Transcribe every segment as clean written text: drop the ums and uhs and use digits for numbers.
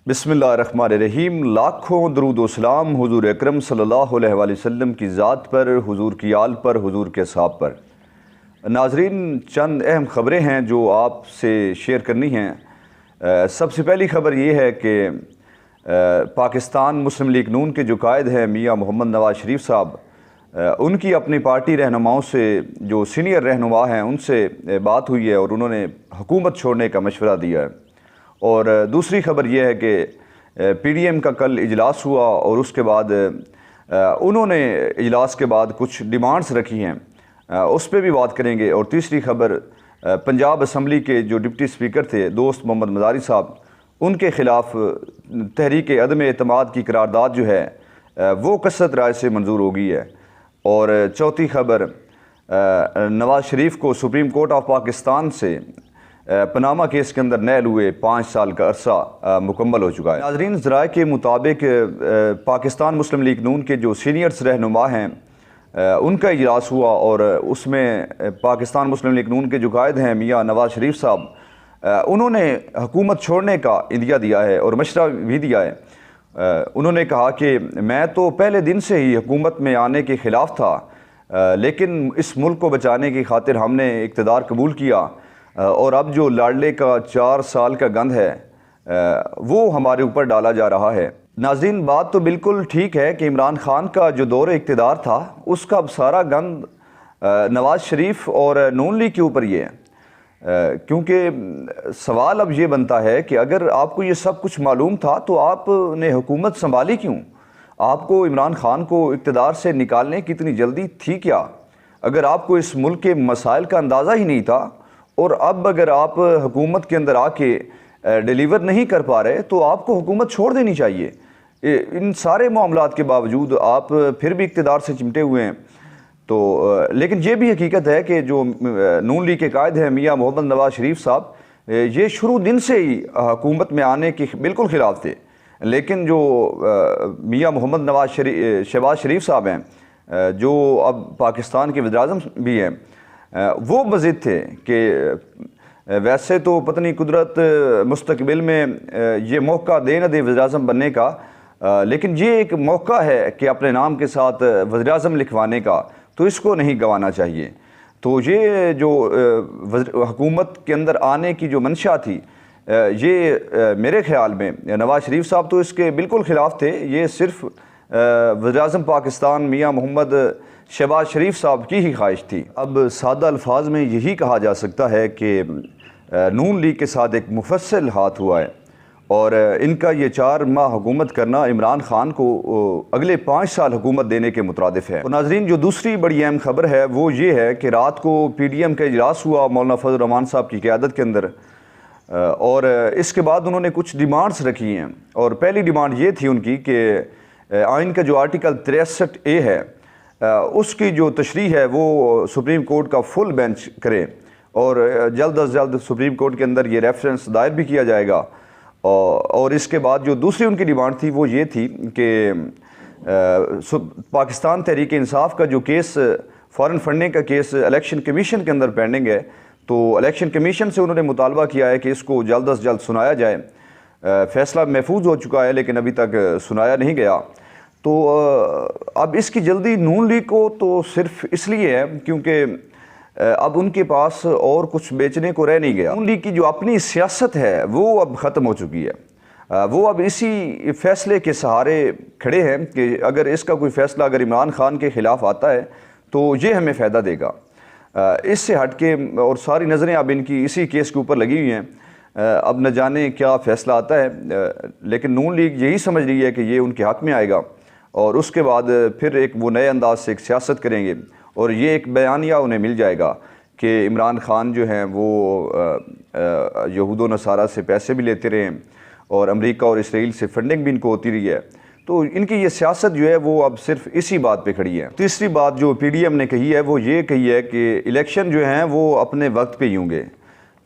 बिस्मिल्लाहिर्रहमानिर्रहीम। लाखों दरूद व सलाम हुजूर अकरम सल्लल्लाहु अलैहि वसल्लम की ज़ात पर, हुजूर की आल पर, हुजूर के असहाब पर। नाजरीन, चंद अहम ख़बरें हैं जो आपसे शेयर करनी हैं। सबसे पहली ख़बर ये है कि पाकिस्तान मुस्लिम लीग नून के जो कायद हैं मियाँ मोहम्मद नवाज़ शरीफ साहब, उनकी अपनी पार्टी रहनुमाओं से, जो सीनियर रहनुमा हैं, उनसे बात हुई है और उन्होंने हुकूमत छोड़ने का मशवरा दिया है। और दूसरी ख़बर यह है कि पीडीएम का कल इजलास हुआ और उसके बाद उन्होंने इजलास के बाद कुछ डिमांड्स रखी हैं, उस पर भी बात करेंगे। और तीसरी ख़बर, पंजाब असम्बली के जो डिप्टी स्पीकर थे दोस्त मोहम्मद मज़ारी साहब, उनके ख़िलाफ़ तहरीक अदम एतमाद की करारदाद जो है वो कसरत राय से मंजूर हो गई है। और चौथी ख़बर, नवाज़ शरीफ को सुप्रीम कोर्ट ऑफ पाकिस्तान से पनामा केस के अंदर नैल हुए 5 साल का अरसा मुकम्मल हो चुका है। नाज़रीन, ज़राए के मुताबिक पाकिस्तान मुस्लिम लीग नून के जो सीनियर्स रहनुमा हैं उनका इजलास हुआ और उसमें पाकिस्तान मुस्लिम लीग नून के जो कायद हैं मियाँ नवाज़ शरीफ साहब, उन्होंने हुकूमत छोड़ने का इंदिया दिया है और मशवरा भी दिया है। उन्होंने कहा कि मैं तो पहले दिन से ही हुकूमत में आने के ख़िलाफ़ था, लेकिन इस मुल्क को बचाने की खातिर हमने इक़्तिदार कबूल किया और अब जो लाडले का 4 साल का गंद है वो हमारे ऊपर डाला जा रहा है। नाज़रीन, बात तो बिल्कुल ठीक है कि इमरान खान का जो दौर इक़्तिदार था उसका अब सारा गंद नवाज़ शरीफ और नून लीग के ऊपर ये है। क्योंकि सवाल अब ये बनता है कि अगर आपको ये सब कुछ मालूम था तो आपने हुकूमत संभाली क्यों? आपको इमरान खान को इक़्तिदार से निकालने की इतनी जल्दी थी क्या? अगर आपको इस मुल्क के मसाइल का अंदाज़ा ही नहीं था और अब अगर आप हुकूमत के अंदर आके डिलीवर नहीं कर पा रहे तो आपको हुकूमत छोड़ देनी चाहिए। इन सारे मामलात के बावजूद आप फिर भी इक़्तिदार से चिमटे हुए हैं। तो लेकिन ये भी हकीकत है कि जो नून लीग के कायद हैं मियाँ मोहम्मद नवाज़ शरीफ साहब, ये शुरू दिन से ही हुकूमत में आने के बिल्कुल ख़िलाफ़ थे। लेकिन जो मियाँ मोहम्मद शहबाज शरीफ साहब हैं, जो अब पाकिस्तान के वज़ीर-ए-आज़म भी हैं, वो मज़ीद थे कि वैसे तो पता नहीं कुदरत मुस्तकबिल में ये मौका दे न दे वज़ीर-ए-आज़म बनने का, लेकिन ये एक मौका है कि अपने नाम के साथ वज़ीर-ए-आज़म लिखवाने का, तो इसको नहीं गंवाना चाहिए। तो ये जो हुकूमत के अंदर आने की जो मंशा थी, ये मेरे ख़्याल में नवाज़ शरीफ साहब तो इसके बिल्कुल ख़िलाफ़ थे। ये सिर्फ़ वज़ीर-ए-आज़म पाकिस्तान मियाँ मोहम्मद शहबाज शरीफ साहब की ही ख्वाहिश थी। अब सादा अल्फाज में यही कहा जा सकता है कि नून लीग के साथ एक मुफस्सल हाथ हुआ है और इनका ये 4 माह हुकूमत करना इमरान खान को अगले 5 साल हुकूमत देने के मुतरादिफ है। और नाज़रीन, जो दूसरी बड़ी अहम खबर है वो ये है कि रात को पीडीएम का इजलास हुआ मौलाना फजल रहमान साहब की क़यादत के अंदर, और इसके बाद उन्होंने कुछ डिमांड्स रखी हैं। और पहली डिमांड ये थी उनकी कि आइन का जो आर्टिकल 63A है उसकी जो तशरीह है वो सुप्रीम कोर्ट का फुल बेंच करे और जल्द अज जल्द सुप्रीम कोर्ट के अंदर ये रेफरेंस दायर भी किया जाएगा। और इसके बाद जो दूसरी उनकी डिमांड थी वो ये थी कि पाकिस्तान तहरीक इंसाफ का जो केस, फॉरेन फंडिंग का केस इलेक्शन कमीशन के अंदर पेंडिंग है, तो इलेक्शन कमीशन से उन्होंने मुतालबा किया है कि इसको जल्द अज जल्द सुनाया जाए। फ़ैसला महफूज हो चुका है लेकिन अभी तक सुनाया नहीं गया। तो अब इसकी जल्दी नून लीग को तो सिर्फ इसलिए है क्योंकि अब उनके पास और कुछ बेचने को रह नहीं गया। नून लीग की जो अपनी सियासत है वो अब ख़त्म हो चुकी है। वो अब इसी फ़ैसले के सहारे खड़े हैं कि अगर इसका कोई फ़ैसला अगर इमरान खान के ख़िलाफ़ आता है तो ये हमें फ़ायदा देगा। इससे हट के और सारी नज़रें अब इनकी इसी केस के ऊपर लगी हुई हैं। अब न जाने क्या फ़ैसला आता है, लेकिन नून लीग यही समझ रही है कि ये उनके हक़ में आएगा और उसके बाद फिर एक वो नए अंदाज से एक सियासत करेंगे और ये एक बयानिया उन्हें मिल जाएगा कि इमरान खान जो हैं वो यहूद व नसारा से पैसे भी लेते रहे और अमेरिका और इसराइल से फंडिंग भी इनको होती रही है। तो इनकी ये सियासत जो है वो अब सिर्फ इसी बात पे खड़ी है। तीसरी बात जो पीडीएम ने कही है वो ये कही है कि इलेक्शन जो हैं वो अपने वक्त पे ही होंगे।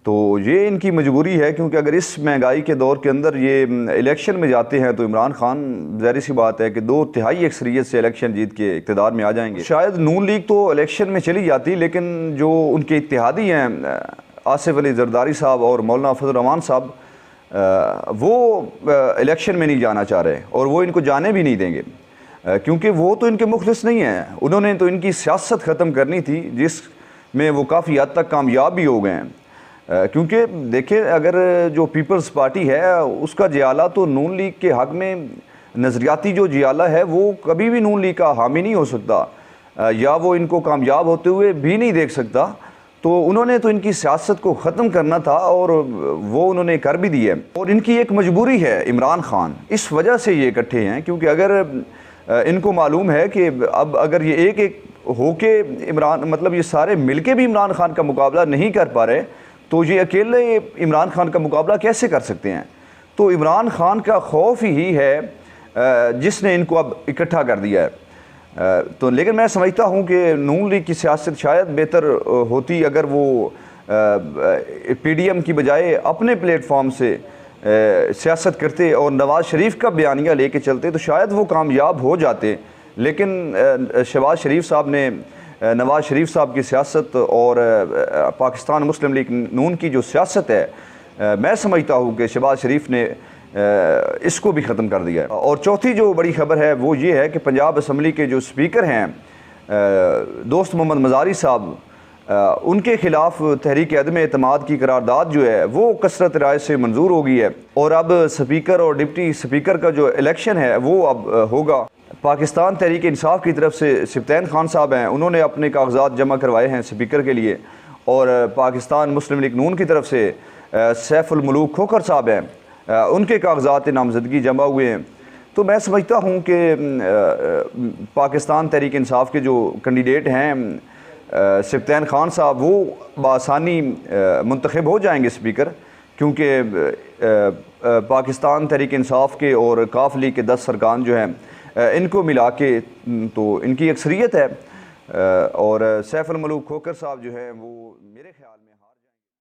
तो ये इनकी मजबूरी है क्योंकि अगर इस महंगाई के दौर के अंदर ये इलेक्शन में जाते हैं तो इमरान खान ज़ाहिर सी बात है कि 2/3 अक्सरियत से इलेक्शन जीत के इक़्तिदार में आ जाएंगे। शायद नून लीग तो इलेक्शन में चली जाती, लेकिन जो उनके इत्तेहादी हैं आसिफ अली जरदारी साहब और मौलाना फजल रहमान साहब, वो इलेक्शन में नहीं जाना चाह रहे और वो इनको जाने भी नहीं देंगे, क्योंकि वो तो इनके मुखलिस नहीं हैं। उन्होंने तो इनकी सियासत ख़त्म करनी थी, जिसमें वो काफ़ी हद तक कामयाब भी हो गए हैं। क्योंकि देखिए, अगर जो पीपल्स पार्टी है उसका जियाला तो नून लीग के हक़ में नज़रियाती जो जियाला है वो कभी भी नून लीग का हामी नहीं हो सकता, या वो इनको कामयाब होते हुए भी नहीं देख सकता। तो उन्होंने तो इनकी सियासत को ख़त्म करना था और वो उन्होंने कर भी दिया। और इनकी एक मजबूरी है इमरान ख़ान, इस वजह से ये इकट्ठे हैं, क्योंकि अगर इनको मालूम है कि अब अगर ये एक एक होके इमरान, मतलब ये सारे मिलके भी इमरान ख़ान का मुकाबला नहीं कर पा रहे, तो ये अकेले इमरान ख़ान का मुकाबला कैसे कर सकते हैं। तो इमरान ख़ान का खौफ ही है जिसने इनको अब इकट्ठा कर दिया है। तो लेकिन मैं समझता हूँ कि नून लीग की सियासत शायद बेहतर होती अगर वो पीडीएम की बजाय अपने प्लेटफॉर्म से सियासत करते और नवाज़ शरीफ का बयानिया लेके चलते, तो शायद वो कामयाब हो जाते। लेकिन शहबाज शरीफ साहब ने, नवाज़ शरीफ साहब की सियासत और पाकिस्तान मुस्लिम लीग नून की जो सियासत है, मैं समझता हूँ कि शहबाज शरीफ ने इसको भी ख़त्म कर दिया है। और चौथी जो बड़ी खबर है वो ये है कि पंजाब असम्बली के जो स्पीकर हैं दोस्त मोहम्मद मज़ारी साहब, उनके ख़िलाफ़ तहरीक अदम एतमाद की करारदाद जो है वो कसरत राय से मंजूर हो गई है। और अब स्पीकर और डिप्टी स्पीकर का जो इलेक्शन है वो अब होगा। पाकिस्तान तहरीक इंसाफ की तरफ से सिब्तैन खान साहब हैं, उन्होंने अपने कागजात जमा करवाए हैं स्पीकर के लिए। और पाकिस्तान मुस्लिम लीग नून की तरफ से सैफुल मुलूक खोखर साहब हैं, उनके कागजात नामजदगी जमा हुए हैं। तो मैं समझता हूँ कि पाकिस्तान तहरीक इंसाफ के जो कैंडिडेट हैं सिब्तैन खान साहब, वो बआसानी मुंतखब हो जाएंगे स्पीकर, क्योंकि पाकिस्तान तहरीक इंसाफ के और काफ लीग के 10 सरकान जो हैं इनको मिला के तो इनकी अक्सरियत है। और सैफुल मुलूक खोखर साहब जो हैं वो मेरे ख्याल